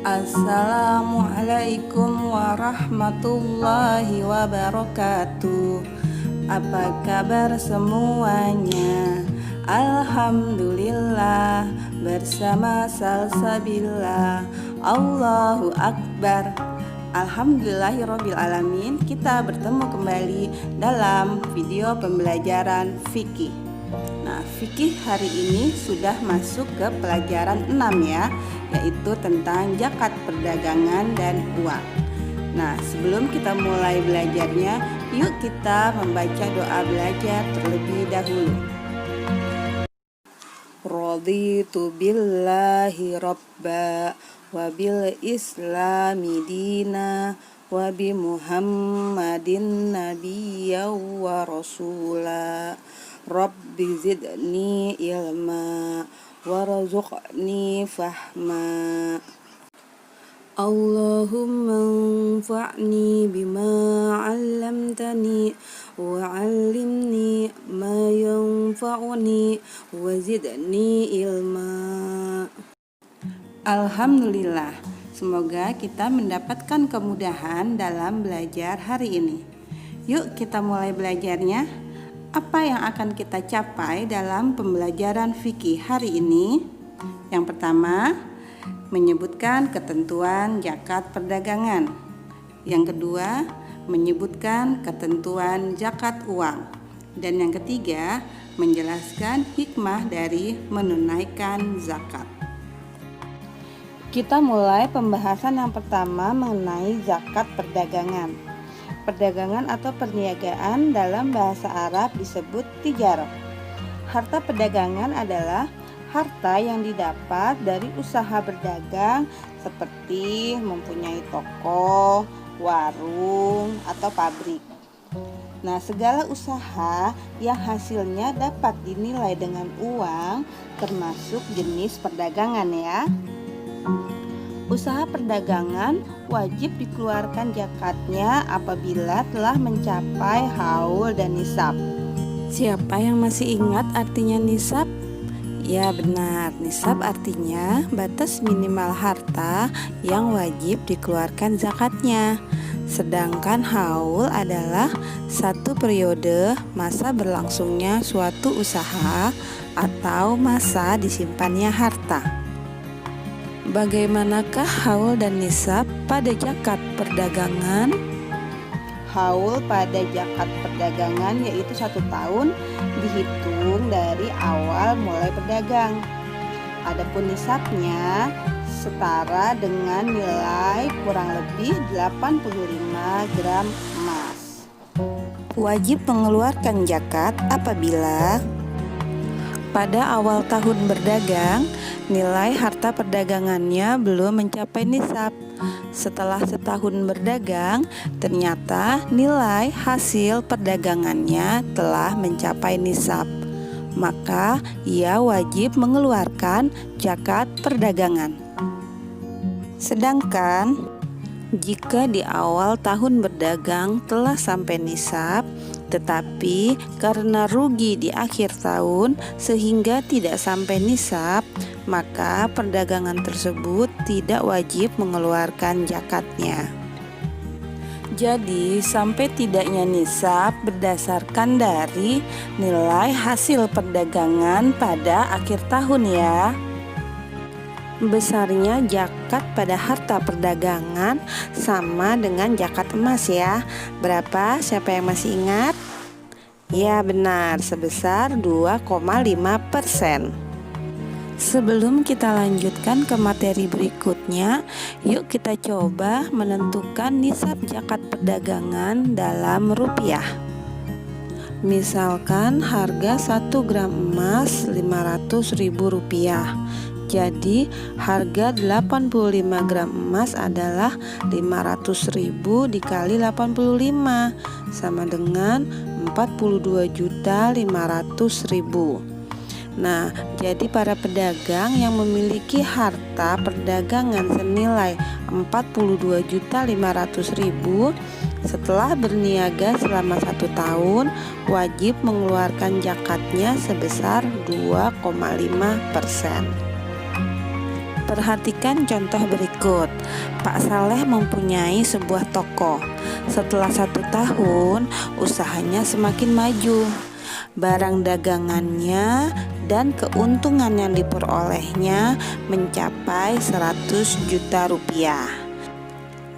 Assalamualaikum warahmatullahi wabarakatuh. Apa kabar semuanya? Alhamdulillah, bersama Salsabillah. Allahu Akbar. Alhamdulillahirrabbilalamin. Kita bertemu kembali dalam video pembelajaran fikih. Nah, fikih hari ini sudah masuk ke pelajaran 6 ya, yaitu tentang zakat perdagangan dan uang. Nah, sebelum kita mulai belajarnya, yuk kita membaca doa belajar terlebih dahulu. Raditu billahi rabba wa bil islami dina wa bi muhammadin nabiyya wa rasula. Rabbi zidni ilma warzuqni fahma. Allahumma anfa'ni bima 'allamtani wa 'allimni ma yanfa'uni wa zidni ilma. Alhamdulillah, semoga kita mendapatkan kemudahan dalam belajar hari ini. Yuk kita mulai belajarnya. Apa yang akan kita capai dalam pembelajaran fikih hari ini? Yang pertama, menyebutkan ketentuan zakat perdagangan. Yang kedua, menyebutkan ketentuan zakat uang. Dan yang ketiga, menjelaskan hikmah dari menunaikan zakat. Kita mulai pembahasan yang pertama mengenai zakat perdagangan. Perdagangan atau perniagaan dalam bahasa Arab disebut tijarah. Harta perdagangan adalah harta yang didapat dari usaha berdagang seperti mempunyai toko, warung, atau pabrik. Nah, segala usaha yang hasilnya dapat dinilai dengan uang termasuk jenis perdagangan ya. Usaha perdagangan wajib dikeluarkan zakatnya apabila telah mencapai haul dan nisab. Siapa yang masih ingat artinya nisab? Ya benar, nisab artinya batas minimal harta yang wajib dikeluarkan zakatnya. Sedangkan haul adalah satu periode masa berlangsungnya suatu usaha atau masa disimpannya harta. Bagaimanakah haul dan nisab pada zakat perdagangan? Haul pada zakat perdagangan yaitu 1 tahun dihitung dari awal mulai berdagang. Adapun nisabnya setara dengan nilai kurang lebih 85 gram emas. Wajib mengeluarkan zakat apabila pada awal tahun berdagang nilai harta perdagangannya belum mencapai nisab. Setelah setahun berdagang, ternyata nilai hasil perdagangannya telah mencapai nisab. Maka ia wajib mengeluarkan zakat perdagangan. Sedangkan jika di awal tahun berdagang telah sampai nisab, tetapi karena rugi di akhir tahun sehingga tidak sampai nisab, maka perdagangan tersebut tidak wajib mengeluarkan zakatnya. Jadi sampai tidaknya nisab berdasarkan dari nilai hasil perdagangan pada akhir tahun ya. Besarnya zakat pada harta perdagangan sama dengan zakat emas ya. Berapa? Siapa yang masih ingat? Ya benar, sebesar 2,5%. Sebelum kita lanjutkan ke materi berikutnya, yuk kita coba menentukan nisab zakat perdagangan dalam rupiah. Misalkan harga 1 gram emas Rp500.000. Jadi harga 85 gram emas adalah 500.000 dikali 85 sama dengan 42.500.000. Nah, jadi para pedagang yang memiliki harta perdagangan senilai 42.500.000 setelah berniaga selama 1 tahun wajib mengeluarkan zakatnya sebesar 2,5%. Perhatikan contoh berikut. Pak Saleh mempunyai sebuah toko. Setelah 1 tahun, usahanya semakin maju. Barang dagangannya dan keuntungan yang diperolehnya mencapai 100 juta rupiah.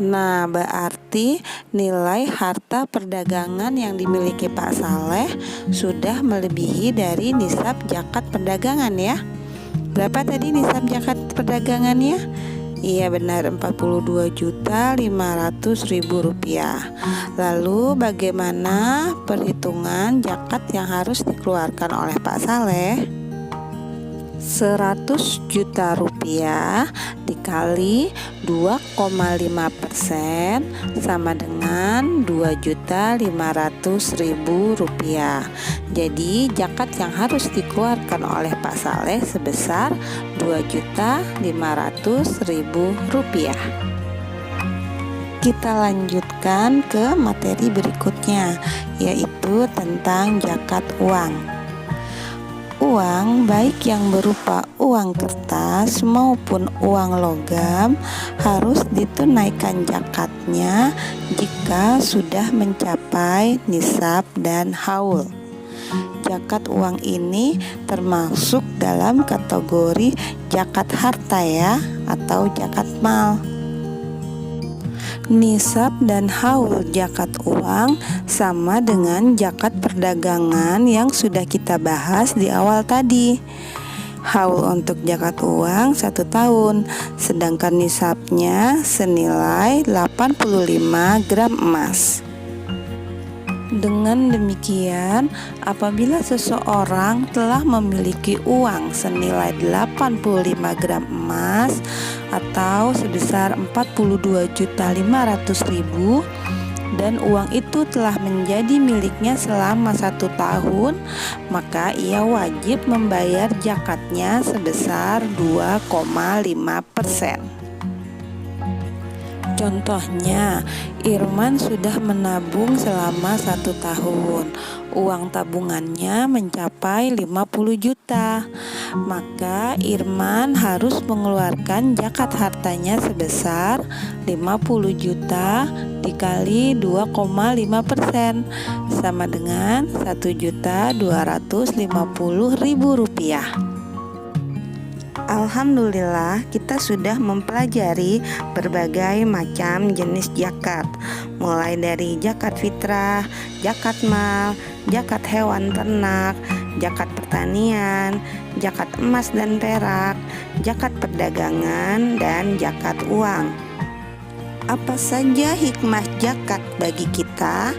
Nah, berarti nilai harta perdagangan yang dimiliki Pak Saleh sudah melebihi dari nisab zakat perdagangan ya. Berapa tadi nisab zakat perdagangannya? Iya benar, 42.500.000 rupiah. Lalu bagaimana perhitungan zakat yang harus dikeluarkan oleh Pak Saleh? 100 juta rupiah dikali 2,5% sama dengan 2.500.000 rupiah. Jadi zakat yang harus dikeluarkan oleh Pak Saleh sebesar 2.500.000 rupiah. Kita lanjutkan ke materi berikutnya, yaitu tentang zakat uang. Uang baik yang berupa uang kertas maupun uang logam harus ditunaikan zakatnya jika sudah mencapai nisab dan haul. Zakat uang ini termasuk dalam kategori zakat harta ya, atau zakat mal. Nisab dan haul zakat uang sama dengan zakat perdagangan yang sudah kita bahas di awal tadi. Haul untuk zakat uang 1 tahun, sedangkan nisabnya senilai 85 gram emas. Dengan demikian, apabila seseorang telah memiliki uang senilai 85 gram emas atau sebesar 42.500.000 dan uang itu telah menjadi miliknya selama 1 tahun, maka ia wajib membayar zakatnya sebesar 2,5%. Contohnya, Irman sudah menabung selama 1 tahun. Uang tabungannya mencapai 50 juta. Maka Irman harus mengeluarkan zakat hartanya sebesar 50 juta dikali 2,5% sama dengan 1.250.000 rupiah. Alhamdulillah, kita sudah mempelajari berbagai macam jenis zakat, mulai dari zakat fitrah, zakat mal, zakat hewan ternak, zakat pertanian, zakat emas dan perak, zakat perdagangan, dan zakat uang. Apa saja hikmah zakat bagi kita?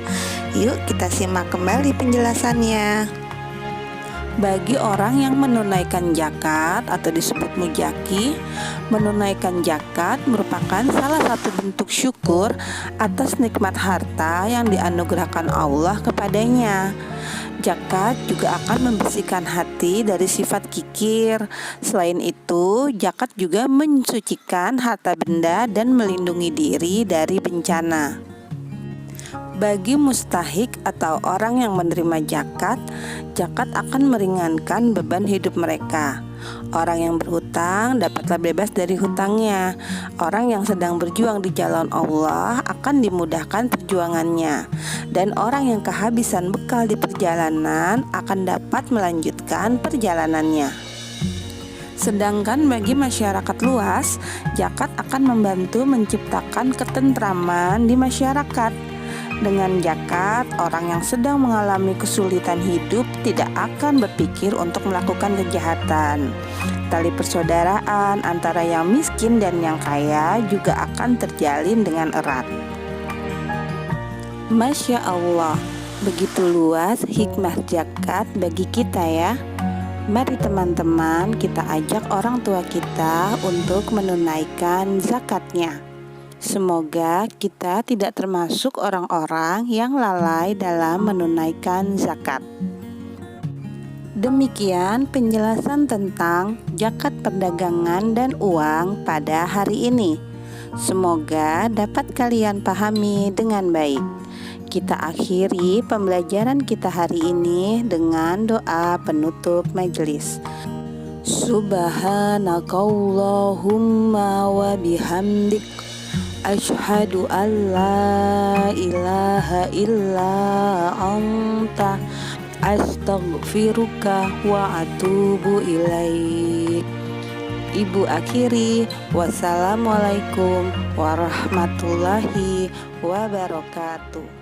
Yuk kita simak kembali penjelasannya. Bagi orang yang menunaikan zakat atau disebut muzaki, menunaikan zakat merupakan salah satu bentuk syukur atas nikmat harta yang dianugerahkan Allah kepadanya. Zakat juga akan membersihkan hati dari sifat kikir. Selain itu, zakat juga mensucikan harta benda dan melindungi diri dari bencana. Bagi mustahik atau orang yang menerima zakat, zakat akan meringankan beban hidup mereka. Orang yang berhutang dapatlah bebas dari hutangnya. Orang yang sedang berjuang di jalan Allah akan dimudahkan perjuangannya. Dan orang yang kehabisan bekal di perjalanan akan dapat melanjutkan perjalanannya. Sedangkan bagi masyarakat luas, zakat akan membantu menciptakan ketentraman di masyarakat. Dengan zakat, orang yang sedang mengalami kesulitan hidup tidak akan berpikir untuk melakukan kejahatan. Tali persaudaraan antara yang miskin dan yang kaya juga akan terjalin dengan erat. Masya Allah, begitu luas hikmah zakat bagi kita ya. Mari teman-teman, kita ajak orang tua kita untuk menunaikan zakatnya. Semoga kita tidak termasuk orang-orang yang lalai dalam menunaikan zakat. Demikian penjelasan tentang zakat perdagangan dan uang pada hari ini. Semoga dapat kalian pahami dengan baik. Kita akhiri pembelajaran kita hari ini dengan doa penutup majelis. Subhanakallahumma wa bihamdik, asyhadu an la ilaha illa anta, astaghfiruka wa atubu ilaik. Ibu akhiri, wassalamualaikum warahmatullahi wabarakatuh.